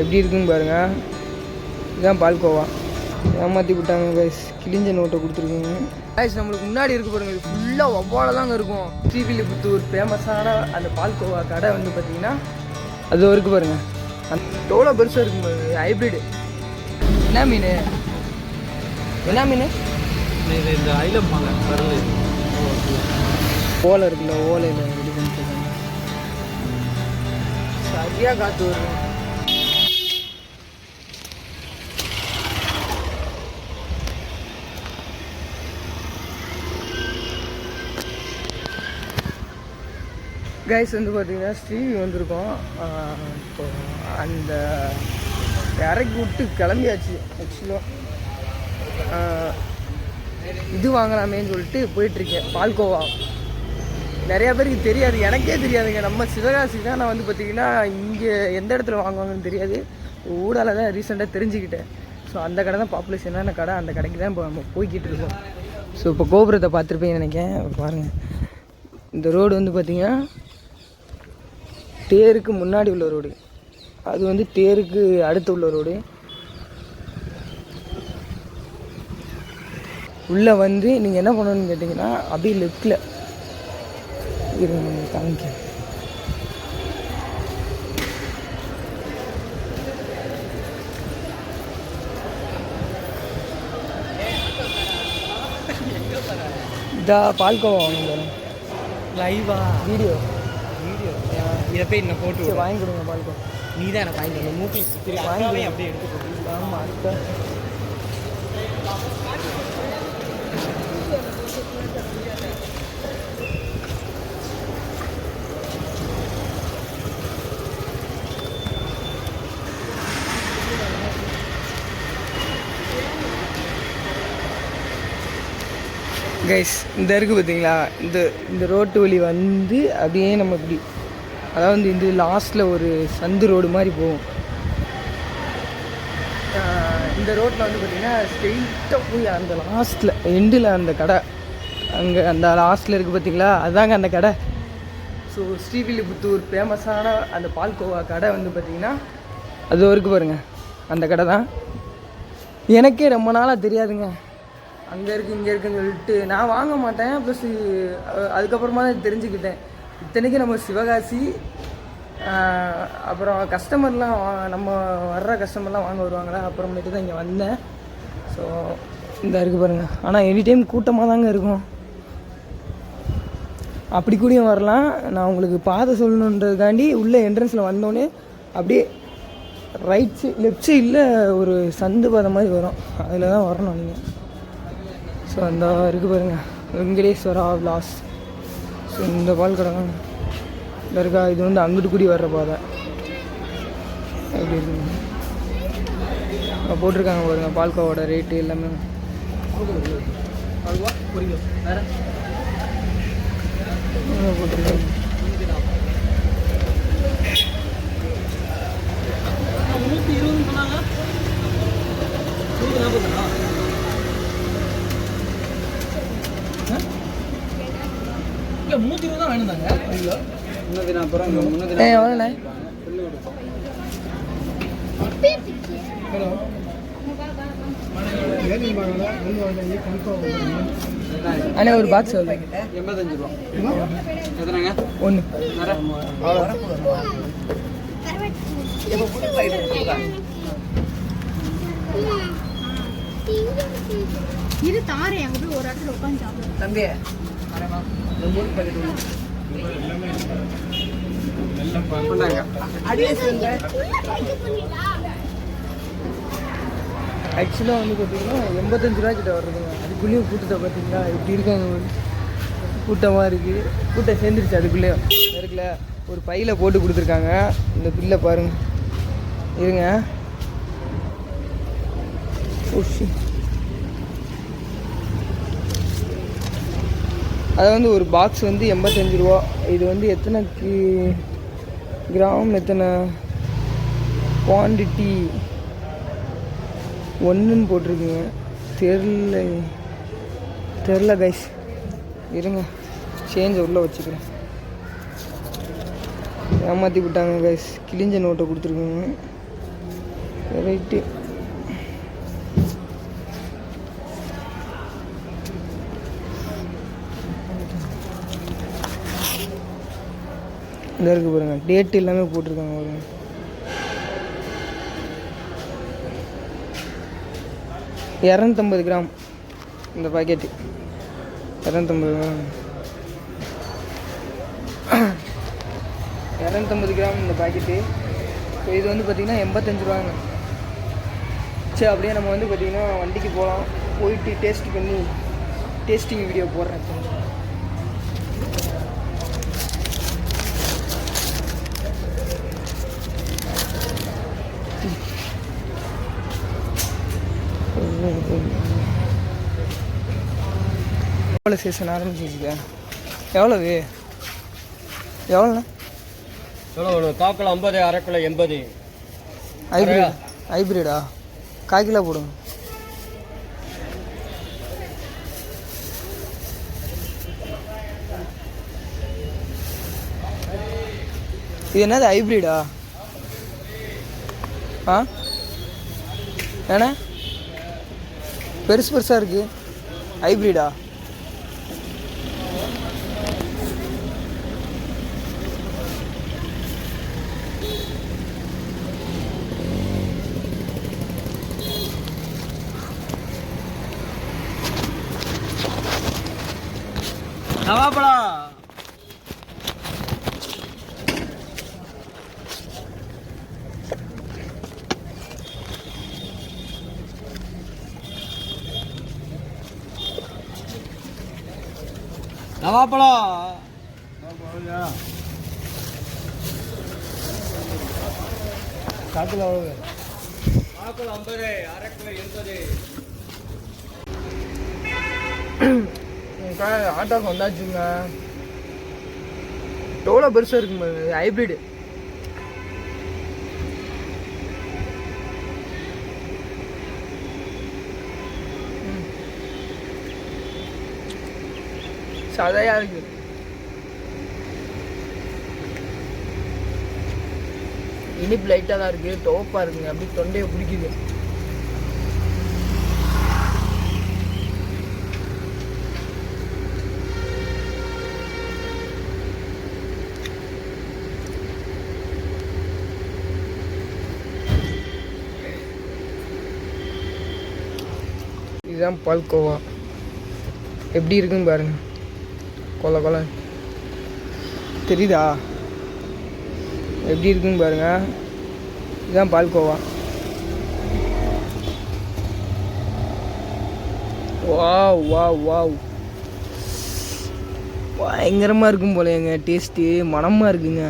எப்படி இருக்குன்னு பாருங்கள். இதுதான் பால்கோவா. ஏமாற்றி விட்டாங்க கைஸ். கிழிஞ்ச நோட்டை கொடுத்துருக்குங்க கைஸ். நம்மளுக்கு முன்னாடி இருக்க பாருங்கள், இது ஃபுல்லாக ஒவ்வால தாங்க இருக்கும். ஸ்ரீவில்லிபுத்தூர் ஃபேமஸான அந்த பால்கோவா கடை வந்து பார்த்தீங்கன்னா அது வரைக்கும் பாருங்கள். அந்த எவ்வளோ பெருசாக இருக்கும் பாருங்க. ஹைப்ரிடு. என்ன மீன்? என்ன மீன் இது? இந்த ஐலம் மாலை வரல. ஓலை இருக்குல்ல, ஓலையில் ரெடி பண்ணிட்டு சரியாக காற்று வரும். கைஸ் வந்து பார்த்தீங்கன்னா ஸ்ரீவி வந்திருக்கோம். இப்போ அந்த இறக்கி விட்டு கிளம்பியாச்சு. ஆக்சுவலாக இது வாங்கலாமேன்னு சொல்லிட்டு போயிட்டுருக்கேன். பால்கோவா நிறையா பேருக்கு தெரியாது, எனக்கே தெரியாதுங்க. நம்ம சிவகாசி தான். நான் வந்து பார்த்திங்கன்னா இங்கே எந்த இடத்துல வாங்குவாங்கன்னு தெரியாது. ஊடால தான் ரீசெண்டாக தெரிஞ்சுக்கிட்டேன். ஸோ அந்த கடை தான் பாப்புலேஷனான கடை. அந்த கடைக்கு தான் இப்போ நம்ம போய்கிட்டு இருக்கோம். ஸோ இப்போ கோபுரத்தை பார்த்துருப்பேன்னு நினைக்கிறேன். பாருங்கள், இந்த ரோடு வந்து பார்த்திங்கன்னா தேருக்கு முன்னாடி உள்ள ரோடு. அது வந்து தேருக்கு அடுத்து உள்ள ரோடு. உள்ளே வந்து நீங்கள் என்ன பண்ணணும்னு கேட்டிங்கன்னா அப்படியே லெஃப்டில் இருங்க காமிக்க. இதா பால்கோவா வாங்க போகிறோம். லைவா வீடியோ இதை போய் என்ன போட்டு வாங்கி கொடுங்க. பால்கோவா நீ தான் எனக்கு வாங்கி அந்த மூட்டை வாங்கி அப்படியே எடுத்து போட்டு. ஆமாம் அடுத்த கைஸ் இந்த இருக்குது பார்த்தீங்களா, இந்த ரோட்டு வழி வந்து அப்படியே நம்ம இப்படி, அதாவது இந்த லாஸ்ட்டில் ஒரு சந்து ரோடு மாதிரி போகும். இந்த ரோட்டில் வந்து பார்த்திங்கன்னா ஸ்ட்ரெயிட்டாக போய் அந்த லாஸ்ட்டில் எண்டில் அந்த கடை, அங்கே அந்த லாஸ்ட்டில் இருக்குது பார்த்தீங்களா, அதுதாங்க அந்த கடை. ஸோ ஸ்ரீவில்லிபுத்தூர் ஃபேமஸான அந்த பால்கோவா கடை வந்து பார்த்திங்கன்னா அது வரைக்கும் பாருங்கள். அந்த கடை தான். எனக்கே ரொம்ப நாளாக தெரியாதுங்க. அங்கே இருக்குது இங்கே இருக்குதுன்னு சொல்லிட்டு நான் வாங்க மாட்டேன். ப்ளஸ் அதுக்கப்புறமா தான் தெரிஞ்சுக்கிட்டேன். இத்தனைக்கும் நம்ம சிவகாசி. அப்புறம் கஸ்டமர்லாம் நம்ம வர்ற கஸ்டமர்லாம் வாங்க வருவாங்களா, அப்புறமேட்டு தான் இங்கே வந்தேன். ஸோ இந்த இருக்குது பாருங்கள். ஆனால் எனி டைம் கூட்டமாக தாங்க இருக்கும். அப்படி கூடயும் வரலாம். நான் உங்களுக்கு பாதை சொல்லணுன்றதுக்காண்டி உள்ளே என்ட்ரன்ஸில் வந்தோடனே அப்படியே ரைட் சைட் லெஃப்ட் சைடில் ஒரு சந்து பாதை மாதிரி வரும். அதில் தான் வரணும் நீங்கள். ஸோ அந்த இருக்குது பாருங்கள், வெங்கடேஸ்வரா விலாஸ். ஸோ இந்த பால் கடை தான் இருக்கா. இது வந்து அங்கிட்டு கூடி வர்ற பாதை. எப்படி இருக்குங்க போட்டிருக்காங்க பாருங்கள். பால்கோவோட ரேட்டு எல்லாமே போட்டிருக்காங்க. எவ்வளோண்ணே? அண்ணே ஒரு பாக்ஸ் வருது 85 ரூபா. எத்தனைங்க? ஒன்று. இது தாரே அங்கே போய் ஒரு இடத்துல உட்காந்து சாப்பிடுவோம். தம்பி ஆக்சுவலாக வந்து பார்த்தீங்கன்னா 85 ரூபா கிட்ட வர்றதுங்க. அதுக்குள்ளேயும் கூட்டத்தை பார்த்தீங்களா இப்படி இருக்காங்க. கூட்டமாக இருக்குது. கூட்டம் சேர்ந்துருச்சு. அதுக்குள்ளேயும் இருக்குல்ல ஒரு பையில் போட்டு கொடுத்துருக்காங்க. இந்த பில்லை பாருங்கள். இருங்க. அதை வந்து ஒரு பாக்ஸ் வந்து 85 ரூபா. இது வந்து எத்தனை கிராம், எத்தனை குவான்டிட்டி ஒன்றுன்னு போட்டிருக்குங்க. தெரில கைஸ். இருங்க சேஞ்சை உள்ளே வச்சுக்கிறேன். ஏமாற்றி விட்டாங்க கைஸ். கிழிஞ்ச நோட்டை கொடுத்துருக்குங்க. ரைட்டு. இந்த இருக்கு பாருங்க, டேட் எல்லாமே போட்டிருக்காங்க பாருங்க. $250 கிராம் இந்த பாக்கெட்டு. 250 கிராம் 250 கிராம் இந்த பாக்கெட்டு. ஸோ இது வந்து பார்த்திங்கன்னா 85 ரூபாங்க. சரி, அப்படியே நம்ம வந்து பார்த்திங்கன்னா வண்டிக்கு போகலாம். போயிட்டு டேஸ்ட் பண்ணி டேஸ்டிங் வீடியோ போடுறேன். எவ்வளோ சீசன் ஆரம்பிச்சிருக்க? எவ்வளவு எவ்வளோண்ணா? எவ்வளோ? 1/4 கிலோ 50, அரை கிலோ 80. ஹைப்ரிடா? 1/4 கிலோ போடுங்க. இது என்னது ஹைப்ரிடா? ஆ ஏண்ணா பெருசு பெருசாக இருக்குது. ஹைப்ரிடா? நவாப்பழம். நவாப்பழம். காக்கில் எவ்வளவு? 50, அரை கிலோ 80. ஆட்டோக்கு வந்தாச்சுங்க. எவ்வளோ பெருசாக இருக்குங்க, ஹைப்ரிடு. சதையாக இருக்குது. இனிப்பு லைட்டாக தான் இருக்குது, தோப்பாக இருக்குங்க. அப்படி தொண்டையை பிடிக்குது. இதுதான் பால்கோவா. எப்படி இருக்குன்னு பாருங்க. கொலை கொலை தெரியுதா? எப்படி இருக்குன்னு பாருங்க. இதுதான் பால்கோவா. வாவ் வாவ் வாவ், பயங்கரமாக இருக்கும் போலங்க. டேஸ்ட்டு மனமாக இருக்குங்க.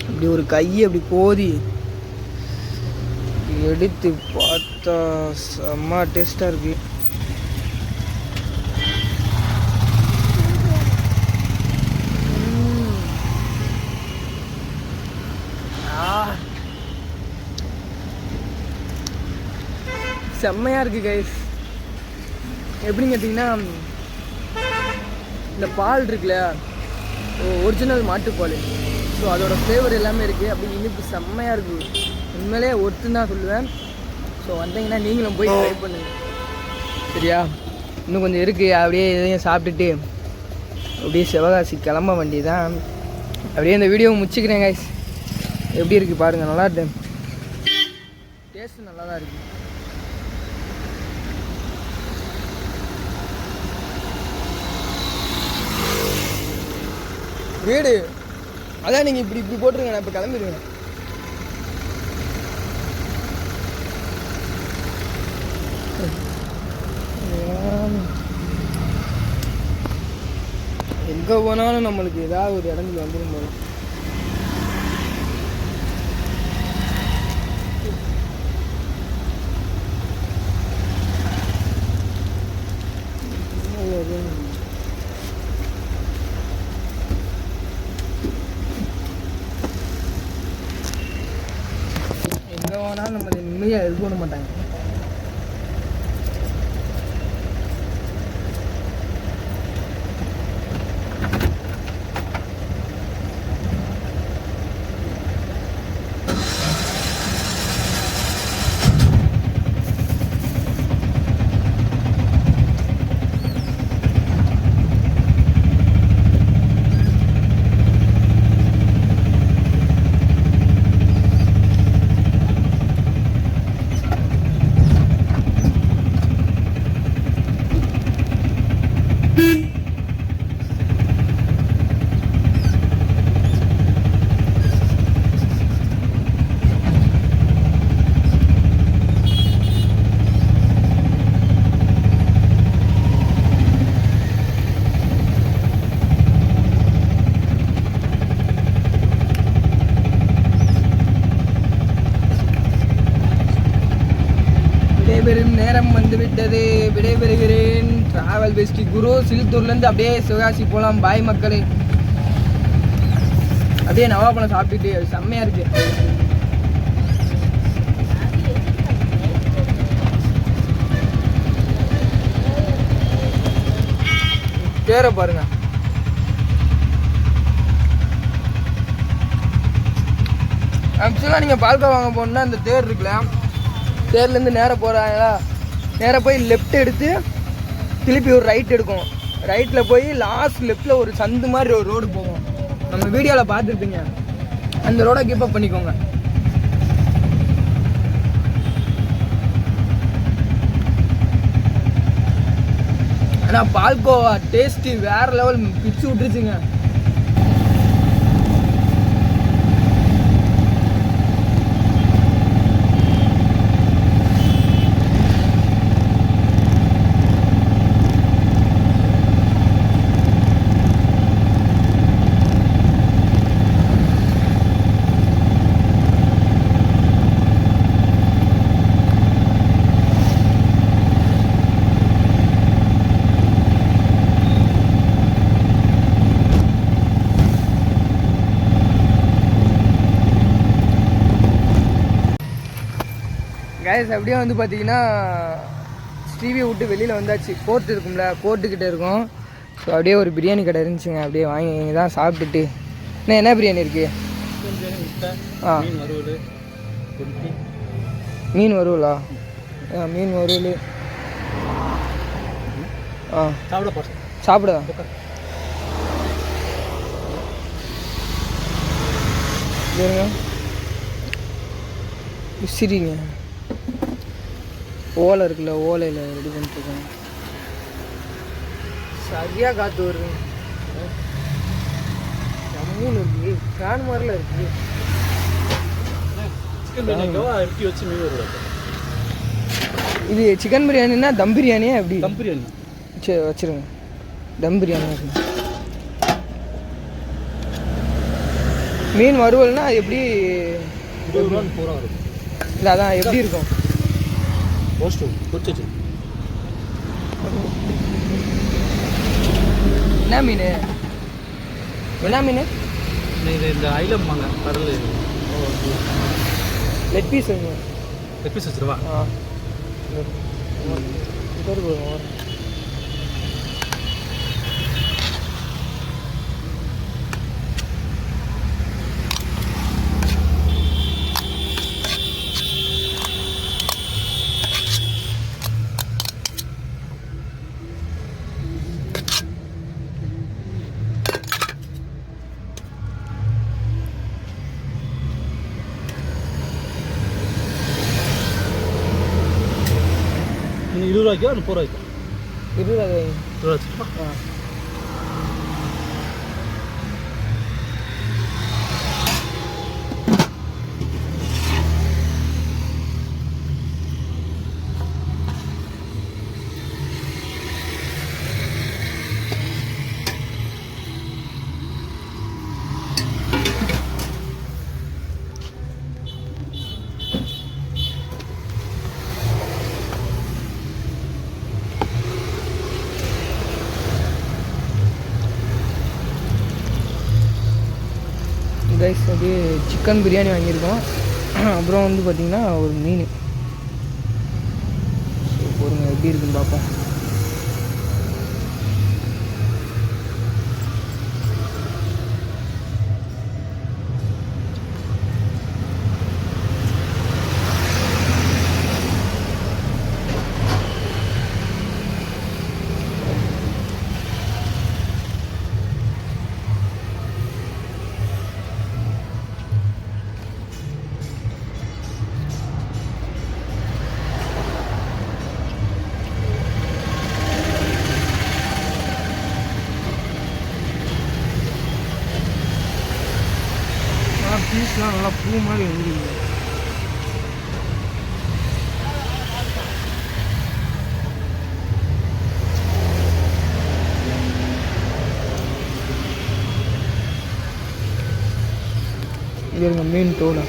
அப்படி ஒரு கையை அப்படி கோதி எடுத்து பார்த்தா செம்ம டேஸ்ட்டாக இருக்குது. செம்மையாக இருக்குது கைஸ். எப்படின்னு கேட்டிங்கன்னா, இந்த பால் இருக்குல்ல, ஒரிஜினல் மாட்டுப்பால். ஸோ அதோட ஃப்ளேவர் எல்லாமே இருக்குது. அப்படி இனிப்பு செம்மையாக இருக்குது. உண்மையிலே ஒருத்தன் தான் சொல்லுவேன். ஸோ வந்தீங்கன்னா நீங்களும் போய் ட்ரை பண்ணுங்கள். சரியா? இன்னும் கொஞ்சம் இருக்குது. அப்படியே இதையும் சாப்பிட்டுட்டு அப்படியே சிவகாசி கிளம்ப வேண்டியதான். அப்படியே இந்த வீடியோவை முடிச்சுக்கிறேன் கைஸ். எப்படி இருக்குது பாருங்கள். நல்லா இருக்கு. டேஸ்ட்டு நல்லா தான் இருக்குது. வீடு அதான் நீங்கள் இப்படி இப்படி போட்டுருங்க. நான் இப்போ கிளம்பிடுவேன். எங்கே போனாலும் நம்மளுக்கு ஏதாவது ஒரு இடத்துல வந்துடும் போல. எங்கே போனாலும் நம்மளை நிம்மதியாக இது பண்ண மாட்டாங்க. விடைபெறும் நேரம் வந்துவிட்டது. விடைபெறுகிறேன். டிராவல் பெஸ்டி குரு. சிலுத்தூர்லேருந்து அப்படியே சிவகாசி போகலாம். பாய் மக்களே. அப்படியே நவாப்பழம் சாப்பிட்டுட்டு அது செம்மையாக இருக்கு. தேரை பாருங்க. ஆக்சுவலாக நீங்கள் பால்கா வாங்க போகணுன்னா இந்த தேர் இருக்குல்ல, தேர்லேருந்து நேராக போகிறாங்களா, நேராக போய் லெஃப்ட் எடுத்து திருப்பி ஒரு ரைட் எடுக்கும். ரைட்டில் போய் லாஸ்ட் லெஃப்டில் ஒரு சந்து மாதிரி ஒரு ரோடு போகும். நம்ம வீடியோவில் பார்த்துருப்பீங்க. அந்த ரோடை கீப் அப் பண்ணிக்கோங்க. ஆனால் பால்கோவா டேஸ்ட்டு வேறு லெவல் பிச்சு விட்டுருச்சுங்க. கைஸ் அப்படியே வந்து பார்த்தீங்கன்னா ஸ்ரீவியை விட்டு வெளியில் வந்தாச்சு. கோர்ட் இருக்கும்ல, கோர்ட்டுக்கிட்ட இருக்கும். ஸோ அப்படியே ஒரு பிரியாணி கடை இருந்துச்சுங்க. அப்படியே வாங்கி தான் சாப்பிட்டுட்டு. இன்னும் என்ன பிரியாணி இருக்கு? மீன் வறுவலா? மீன் வறுவல். சாப்பிட சரிங்க. ஓலை இருக்குல்ல, ஓலையில் ரெடி பண்ணிட்டுருக்கோம். சரியாக காற்று வருது. ஜம்முன்னு இருக்குது. ஃபேன் மாதிரிலாம் இருக்குது. இது சிக்கன் பிரியாணின்னா தம் பிரியாணியா எப்படி? தம் பிரியாணி. சரி வச்சுருங்க. தம் பிரியாணி இருக்கு. மீன் வறுவல்னா அது எப்படி? இல்லை அதான் எப்படி இருக்கும்? என்ன மீன்? என்ன மீன்? இந்த ஐலம் வாங்க கடல். லெக் பீஸ் லெக் பீஸ் வச்சுருவா. நீங்கள் 20 ரூபாய்க்கோ 30 ரூபாய்க்கோ? 20 ரூபாய் வச்சுருப்பா. கைஸ் அப்படியே சிக்கன் பிரியாணி வாங்கியிருக்கோம். அப்புறம் வந்து பார்த்திங்கன்னா ஒரு மீன். பொறுங்க எப்படி இருக்குன்னு பார்ப்போம். பீஸ்லாம் நல்லா பூ மாதிரி வந்துருக்கு. இது இருங்க மீன் தோலை.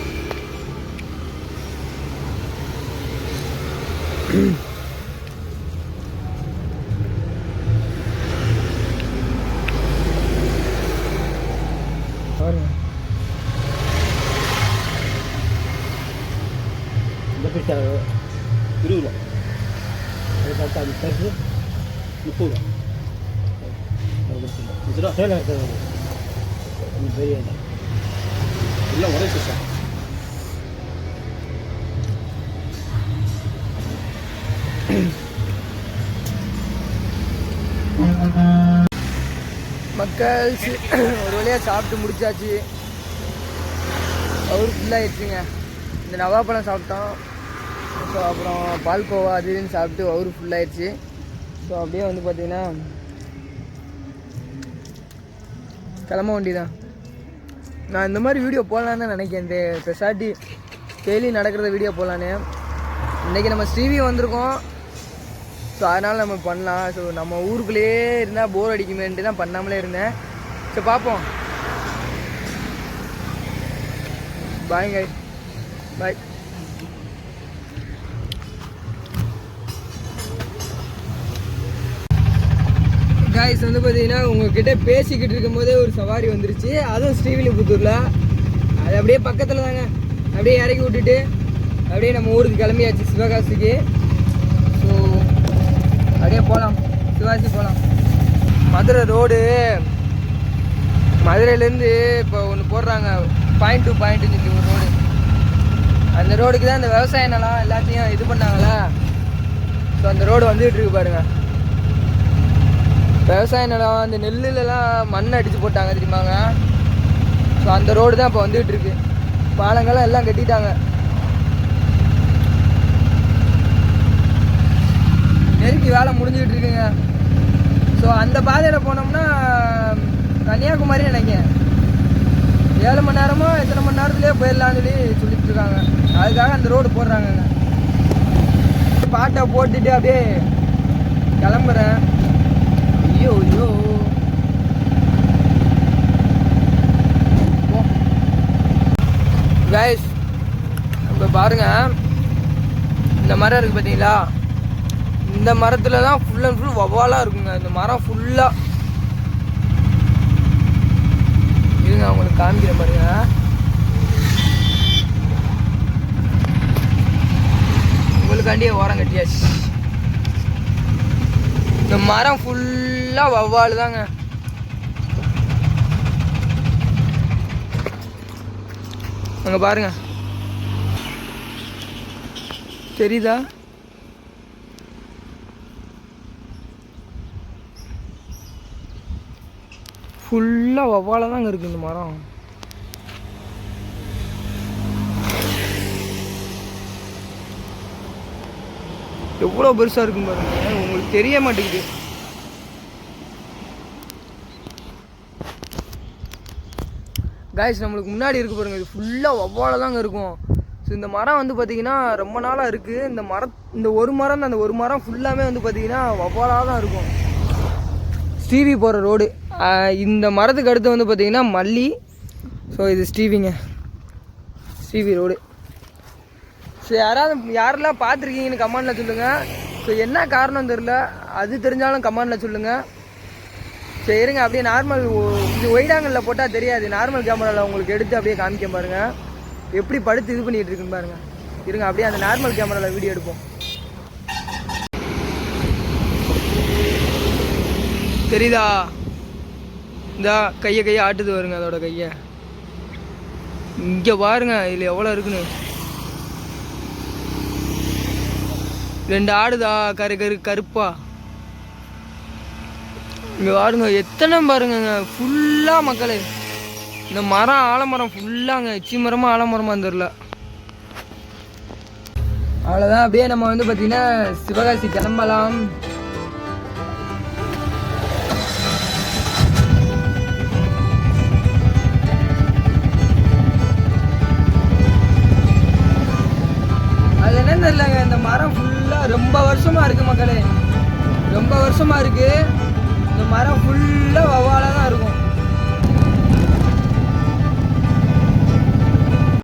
பாருங்க இந்த பீஸ் 20 ரூபா, அது பார்த்தா அது பெருசு 30 ரூபா, 20 ரூபா சேலம் இருக்கிறது பெரிய இல்லை ஒரே சிஸ்டம். மக்கள் ஒரு வழியாக சாப்பிட்டு முடிச்சாச்சு. அவர் ஃபுல்லாகிடுச்சுங்க. இந்த நவாப்பழம் சாப்பிட்டோம். ஸோ அப்புறம் பால்கோவா அது இதுன்னு சாப்பிட்டு அவர் ஃபுல்லாகிடுச்சு. ஸோ அப்படியே வந்து பார்த்திங்கன்னா கிளம்ப வேண்டியதான். நான் இந்த மாதிரி வீடியோ போடலான்னு தான் நினைக்கிறேன். இந்த ஸ்பெஷாலிட்டி டெய்லி நடக்கிறத வீடியோ போடலான்னு. இன்றைக்கி நம்ம ஸ்ரீவி வந்திருக்கோம். ஸோ அதனால் நம்ம பண்ணலாம். ஸோ நம்ம ஊருக்குள்ளேயே இருந்தால் போர் அடிக்குமேன்ட்டு தான் பண்ணாமலே இருந்தேன். ஸோ பார்ப்போம். பாய்ங்க, பாய். காய்ஸ் வந்து பார்த்தீங்கன்னா உங்ககிட்ட பேசிக்கிட்டு இருக்கும்போதே ஒரு சவாரி வந்துருச்சு. அதுவும் ஸ்ரீவில்லிபுத்தூரில். அது அப்படியே பக்கத்தில் தாங்க. அப்படியே இறக்கி விட்டுட்டு அப்படியே நம்ம ஊருக்கு கிளம்பியாச்சு, சிவகாசிக்கு. ஸோ அப்படியே போகலாம், சிவாசி போகலாம். மதுரை ரோடு, மதுரையிலேருந்து இப்போ ஒன்று போடுறாங்க, பாயிண்ட் டு பாயிண்ட்டுன்னு சொல்லி ஒரு ரோடு. அந்த ரோடுக்கு தான் இந்த விவசாய நிலம் எல்லாத்தையும் இது பண்ணாங்களா. ஸோ அந்த ரோடு வந்துகிட்டு இருக்கு பாருங்கள். விவசாய நிலம், அந்த நெல்லுலலாம் மண் அடித்து போட்டாங்க தெரியுமாங்க. ஸோ அந்த ரோடு தான் இப்போ வந்துகிட்டு இருக்கு. பாலங்கள்லாம் எல்லாம் கட்டிட்டாங்க. நெருக்கி வேலை முடிஞ்சுக்கிட்டு இருக்குங்க. ஸோ அந்த பாதையில் போனோம்னா கன்னியாகுமரி நினைக்கிறேன். 7 மணி நேரமோ எத்தனை மணி நேரத்துலேயே போயிடலான்னு சொல்லிட்டு இருக்காங்க. அதுக்காக அந்த ரோடு போடுறாங்கங்க. பாட்டை போட்டுட்டு அப்படியே கிளம்புறேன். ஐயோ ஐயோ, கைஸ் இப்போ பாருங்க, இந்த மரம் இருக்குது பார்த்தீங்களா. இந்த மரத்தில் தான் ஃபுல் அண்ட் ஃபுல் வவ்வாலாக இருக்குங்க. இந்த மரம் ஃபுல்லாக இருங்க, அவங்களுக்கு காமிக்கிற பாருங்க. உங்களுக்காண்டியே ஓரம் கட்டியாச்சு. இந்த மரம் ஃபுல்லாக வவ்வால் தாங்க. அங்கே பாருங்க, தெரியுதா? ஃபுல்லாக வவ்வால தாங்க இருக்குது இந்த மரம். எவ்வளோ பெருசாக இருக்குன்னு பாருங்க, உங்களுக்கு தெரிய மாட்டேங்குது. காய்ஸ் நம்மளுக்கு முன்னாடி இருக்கு பாருங்க, இது ஃபுல்லாக வவ்வால தாங்க இருக்கும். ஸோ இந்த மரம் வந்து பார்த்திங்கன்னா ரொம்ப நாளாக இருக்குது. இந்த ஒரு மரம் தான், அந்த ஒரு மரம் ஃபுல்லாமே வந்து பார்த்திங்கன்னா வவ்வாலாக தான் இருக்கும். ஸ்ரீவி போகிற ரோடு. இந்த மரத்துக்கு அடுத்து வந்து பார்த்திங்கன்னா மல்லி. ஸோ இது ஸ்ரீவிங்க, ஸ்ரீவி ரோடு. ஸோ யாரெல்லாம் பார்த்துருக்கீங்கன்னு கமெண்டில் சொல்லுங்கள். ஸோ என்ன காரணம் தெரில, அது தெரிஞ்சாலும் கமெண்டில் சொல்லுங்கள். சரி இருங்க, அப்படியே நார்மல் இது ஒயிடாங்கல்ல போட்டால் தெரியாது. நார்மல் கேமராவில் உங்களுக்கு எடுத்து அப்படியே காமிக்க பாருங்கள், எப்படி படுத்து இது பண்ணிகிட்டு இருக்குன்னு பாருங்கள். இருங்க, அப்படியே அந்த நார்மல் கேமராவில் வீடியோ எடுப்போம். தெரியுதா? இந்த கையை ஆட்டுது வருங்க, அதோட கையை. இங்கே பாருங்க, இதில் எவ்வளோ இருக்குன்னு. 2 ஆடுதா, கருப்பா. இங்கே பாருங்க எத்தனை பாருங்க, ஃபுல்லாக மக்களே. இந்த மரம் ஆலமரம் ஃபுல்லாங்க, எச்சி மரமாக ஆலமரமாக தெரில. அவ்வளோதான், அப்படியே நம்ம வந்து பார்த்திங்கன்னா சிவகாசி கிளம்பலாம். அது என்னன்னு தெரியலங்க, இந்த மரம் ஃபுல்லாக ரொம்ப வருஷமாக இருக்குது மக்களே, ரொம்ப வருஷமாக இருக்குது. இந்த மரம் ஃபுல்லாக வவ்வாலாக தான் இருக்கும்.